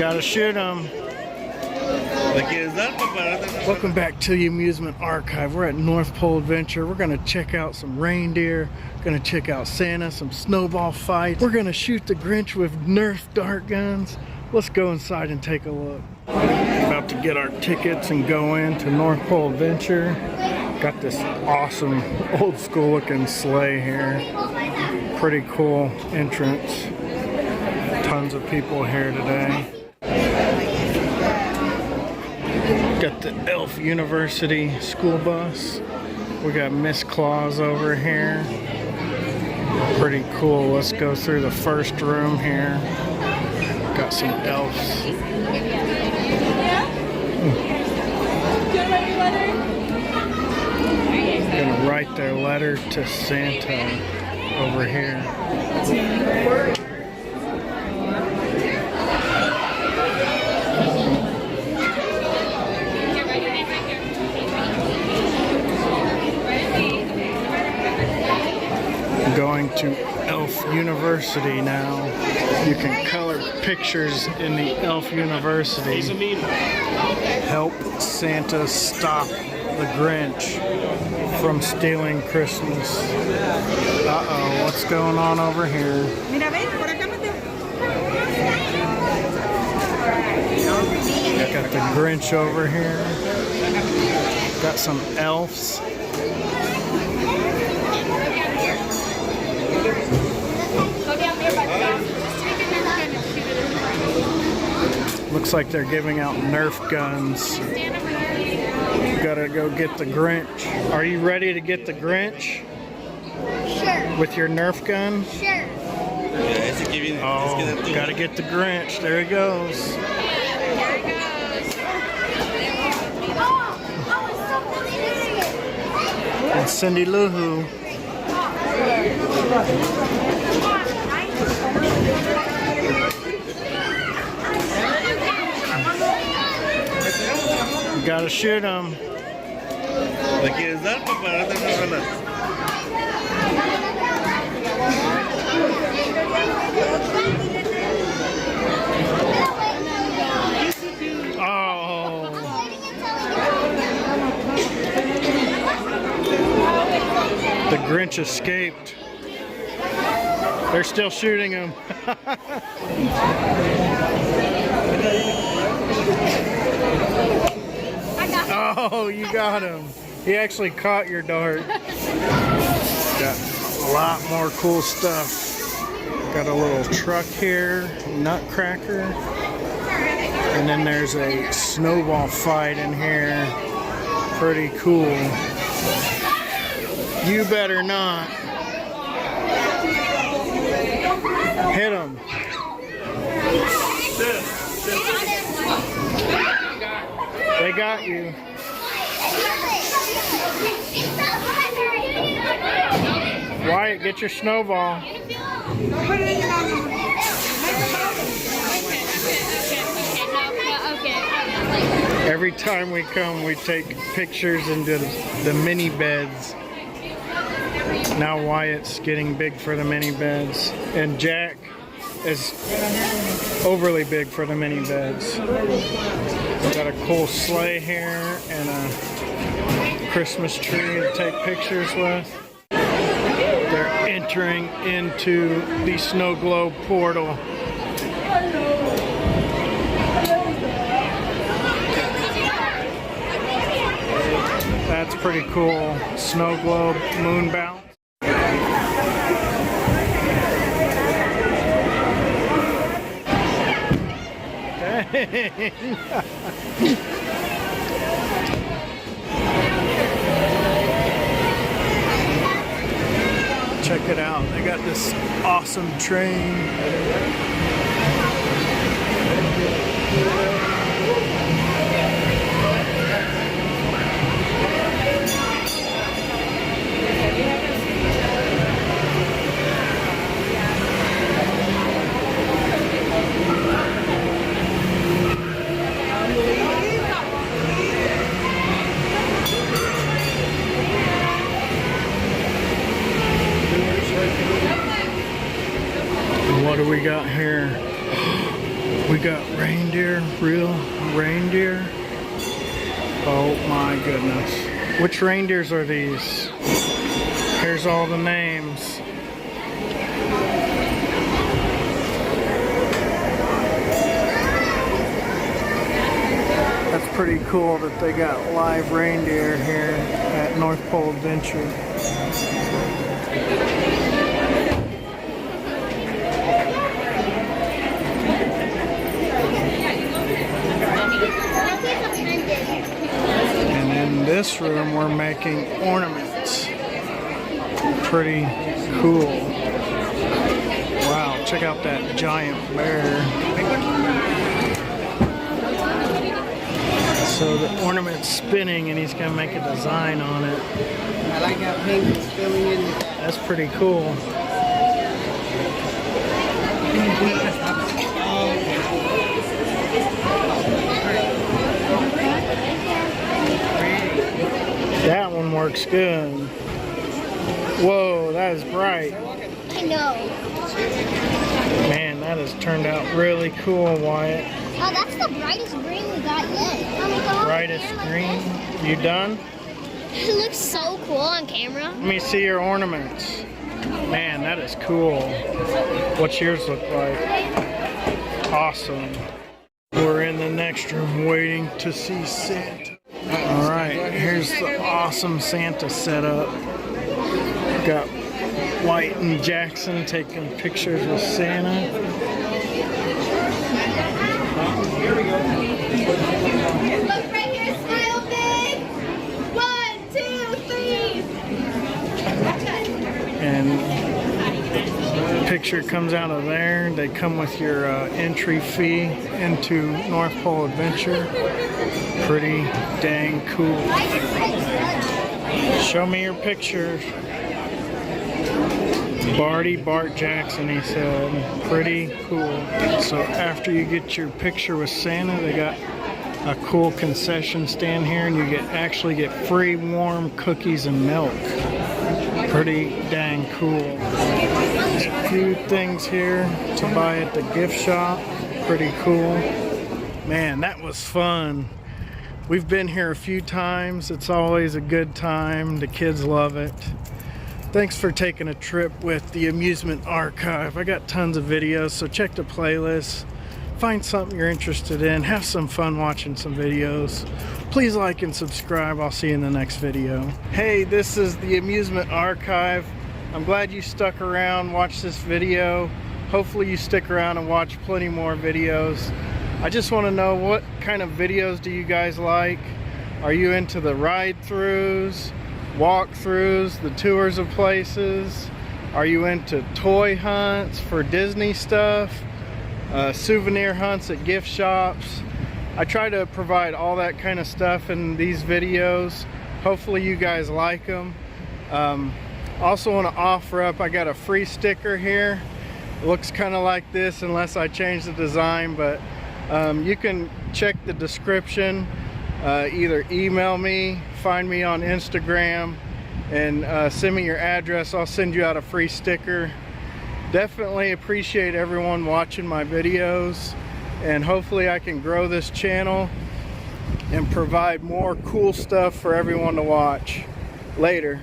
Gotta shoot them. Welcome back to the Amusement Archive. We're at North Pole Adventure. We're gonna check out some reindeer, gonna check out Santa, some snowball fights. We're gonna shoot the Grinch with Nerf dart guns. Let's go inside and take a look. About to get our tickets and go into North Pole Adventure. Got this awesome old school looking sleigh here. Pretty cool entrance. Tons of people here today. Got the Elf University school bus. We got Miss Claus over here. Pretty cool. Let's go through the first room here. Got some elves. Gonna write their letter to Santa over here. Going to Elf University now. You can color pictures in the Elf University. Help Santa stop the Grinch from stealing Christmas. Uh-oh, what's going on over here? Got the Grinch over here. Got some elves. Looks like they're giving out Nerf guns. Gotta go get the Grinch. Are you ready to get the Grinch? Sure. With your Nerf gun? Sure. Oh, gotta get the Grinch. There he goes. And Cindy Lou Who. You gotta shoot him. Oh. The Grinch escaped. They're still shooting him. Oh, you got him. He actually caught your dart. Got a lot more cool stuff. Got a little truck here, nutcracker. And then there's a snowball fight in here. Pretty cool. You better not. Hit him. They got you. Wyatt, get your snowball. Every time we come, we take pictures into the mini beds. Now Wyatt's getting big for the mini beds, and Jack is overly big for the mini beds. We've got a cool sleigh here and a Christmas tree to take pictures with. They're entering into the snow globe portal. That's pretty cool. Snow globe moon bounce. Check it out. They got this awesome train. What do we got here? We We got reindeer, real reindeer. Oh my goodness. Which reindeers are these? Here's all the names. That's pretty cool that they got live reindeer here at North Pole Adventure. And in this room we're making ornaments. Pretty cool. Wow, check out that giant bear. So the ornament's spinning and he's gonna make a design on it. I like how pink is filling in the gap. That's pretty cool. That one works good. Whoa, that is bright. I know. Man, that has turned out really cool, Wyatt. Oh, that's the brightest green we got yet. Mommy, go over Brightest here, look. green. You done? It looks so cool on camera. Let me see your ornaments. Man, that is cool. What's yours look like? Awesome. We're in the next room waiting to see Santa. All right, here's the awesome Santa setup. Got White and Jackson taking pictures with Santa. Look right here, smile big. 1, 2, 3. And picture comes out of there. They come with your entry fee into North Pole Adventure. Pretty dang cool. Show me your pictures. Bart Jackson, he said. Pretty cool. So after you get your picture with Santa, they got a cool concession stand here, and you actually get free warm cookies and milk. Pretty dang cool. There's a few things here to buy at the gift shop. Pretty cool. Man, that was fun. We've been here a few times. It's always a good time. The kids love it. Thanks for taking a trip with the Amusement Archive. I got tons of videos, so check the playlist. Find something you're interested in. Have some fun watching some videos. Please like and subscribe. I'll see you in the next video. Hey, this is the Amusement Archive. I'm glad you stuck around, watched this video. Hopefully you stick around and watch plenty more videos. I just want to know, what kind of videos do you guys like? Are you into the ride-throughs, walkthroughs, the tours of places? Are you into toy hunts for Disney stuff? Souvenir hunts at gift shops? I try to provide all that kind of stuff in these videos. Hopefully you guys like them. Also want to offer up, I got a free sticker here. It looks kind of like this unless I change the design, but you can check the description. Either email me, find me on Instagram, and send me your address. I'll send you out a free sticker. Definitely appreciate everyone watching my videos, and hopefully I can grow this channel and provide more cool stuff for everyone to watch. Later.